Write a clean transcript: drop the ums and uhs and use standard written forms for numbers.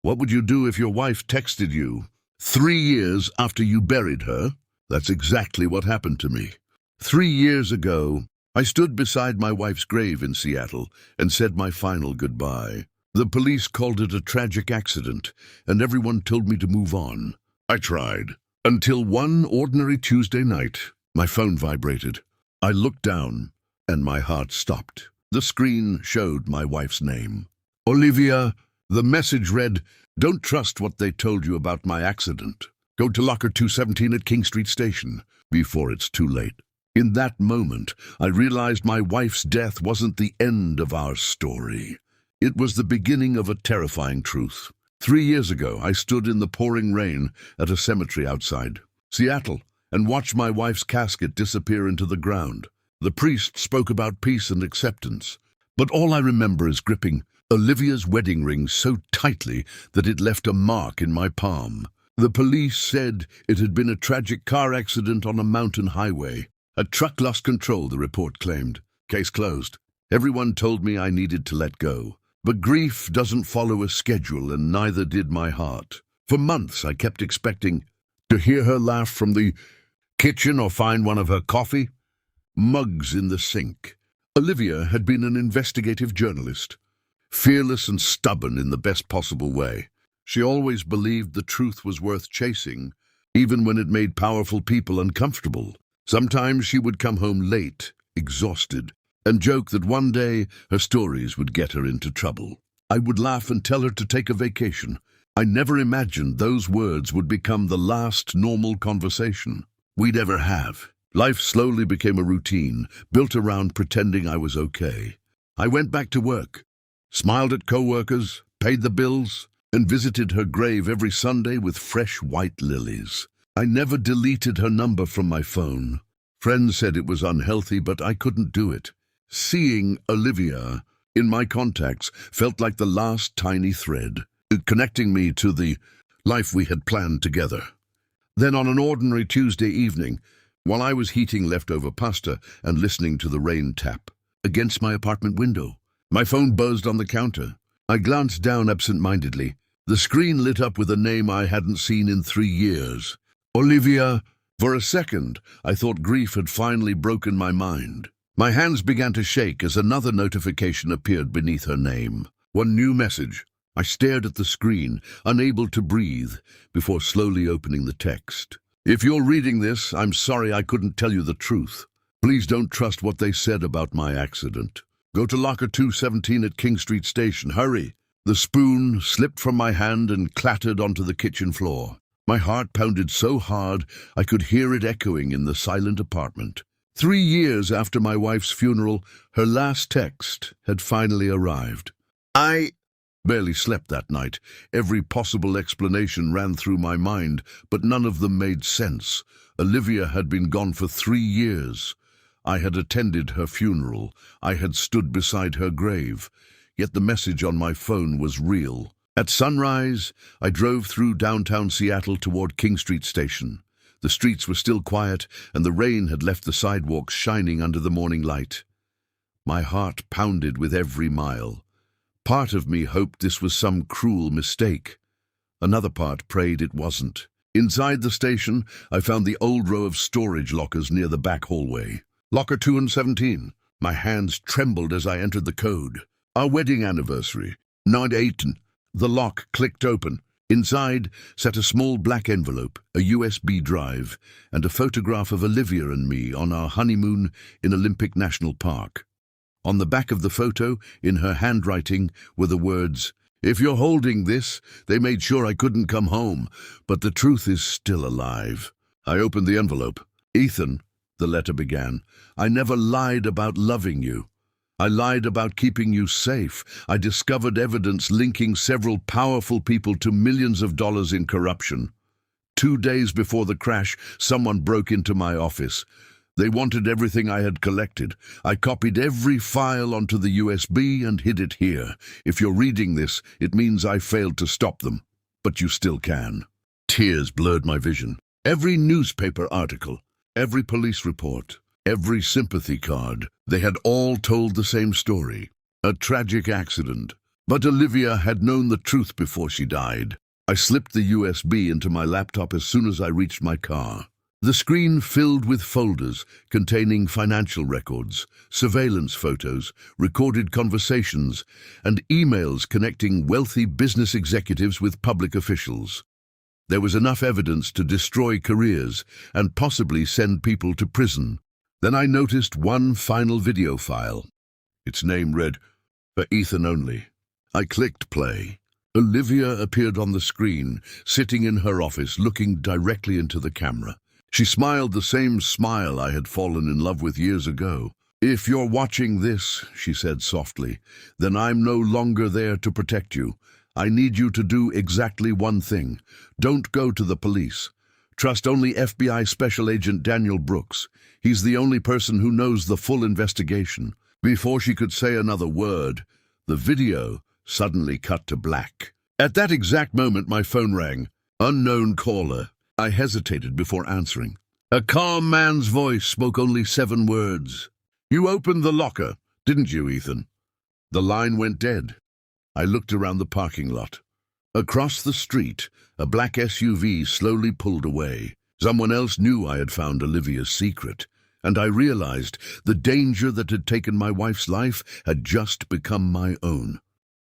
What would you do if your wife texted you 3 years after you buried her? That's exactly what happened to me. 3 years ago, I stood beside my wife's grave in Seattle and said my final goodbye. The police called it a tragic accident, and everyone told me to move on. I tried, until one ordinary Tuesday night, my phone vibrated. I looked down, and my heart stopped. The screen showed my wife's name. Olivia. The message read, "Don't trust what they told you about my accident. Go to locker 217 at King Street Station before it's too late." In that moment, I realized my wife's death wasn't the end of our story. It was the beginning of a terrifying truth. 3 years ago, I stood in the pouring rain at a cemetery outside Seattle and watched my wife's casket disappear into the ground. The priest spoke about peace and acceptance, but all I remember is gripping Olivia's wedding ring so tightly that it left a mark in my palm. The police said it had been a tragic car accident on a mountain highway. A truck lost control, the report claimed. Case closed. Everyone told me I needed to let go. But grief doesn't follow a schedule, and neither did my heart. For months I kept expecting to hear her laugh from the kitchen or find one of her coffee mugs in the sink. Olivia had been an investigative journalist, fearless and stubborn in the best possible way. She always believed the truth was worth chasing, even when it made powerful people uncomfortable. Sometimes she would come home late, exhausted, and joke that one day her stories would get her into trouble. I would laugh and tell her to take a vacation. I never imagined those words would become the last normal conversation we'd ever have. Life slowly became a routine, built around pretending I was okay. I went back to work, smiled at co-workers, paid the bills, and visited her grave every Sunday with fresh white lilies. I never deleted her number from my phone. Friends said it was unhealthy, but I couldn't do it. Seeing Olivia in my contacts felt like the last tiny thread, connecting me to the life we had planned together. Then on an ordinary Tuesday evening, while I was heating leftover pasta and listening to the rain tap against my apartment window, my phone buzzed on the counter. I glanced down absent-mindedly. The screen lit up with a name I hadn't seen in 3 years. Olivia. For a second, I thought grief had finally broken my mind. My hands began to shake as another notification appeared beneath her name. One new message. I stared at the screen, unable to breathe, before slowly opening the text. "If you're reading this, I'm sorry I couldn't tell you the truth. Please don't trust what they said about my accident. Go to locker 217 at King Street Station. Hurry." The spoon slipped from my hand and clattered onto the kitchen floor. My heart pounded so hard I could hear it echoing in the silent apartment. 3 years after my wife's funeral, her last text had finally arrived. I barely slept that night. Every possible explanation ran through my mind, but none of them made sense. Olivia had been gone for 3 years. I had attended her funeral. I had stood beside her grave. Yet the message on my phone was real. At sunrise, I drove through downtown Seattle toward King Street Station. The streets were still quiet, and the rain had left the sidewalks shining under the morning light. My heart pounded with every mile. Part of me hoped this was some cruel mistake. Another part prayed it wasn't. Inside the station, I found the old row of storage lockers near the back hallway. Locker 217. My hands trembled as I entered the code. Our wedding anniversary. 9/8. The lock clicked open. Inside sat a small black envelope, a USB drive, and a photograph of Olivia and me on our honeymoon in Olympic National Park. On the back of the photo, in her handwriting, were the words, "If you're holding this, they made sure I couldn't come home, but the truth is still alive." I opened the envelope. "Ethan," the letter began, "I never lied about loving you. I lied about keeping you safe. I discovered evidence linking several powerful people to millions of dollars in corruption. 2 days before the crash, someone broke into my office. They wanted everything I had collected. I copied every file onto the USB and hid it here. If you're reading this, it means I failed to stop them. But you still can." Tears blurred my vision. Every newspaper article, every police report, every sympathy card, they had all told the same story. A tragic accident, But Olivia had known the truth before she died. I slipped the USB into my laptop as soon as I reached my car. The screen filled with folders containing financial records, surveillance photos, recorded conversations, and emails connecting wealthy business executives with public officials. There was enough evidence to destroy careers and possibly send people to prison. Then I noticed one final video file. Its name read, "For Ethan only." I clicked play. Olivia appeared on the screen, sitting in her office, looking directly into the camera. She smiled the same smile I had fallen in love with years ago. "If you're watching this," she said softly, "then I'm no longer there to protect you. I need you to do exactly one thing. Don't go to the police. Trust only FBI Special Agent Daniel Brooks. He's the only person who knows the full investigation." Before she could say another word, the video suddenly cut to black. At that exact moment, my phone rang. Unknown caller. I hesitated before answering. A calm man's voice spoke only 7 words. "You opened the locker, didn't you, Ethan?" The line went dead. I looked around the parking lot. Across the street, a black SUV slowly pulled away. Someone else knew I had found Olivia's secret, and I realized the danger that had taken my wife's life had just become my own.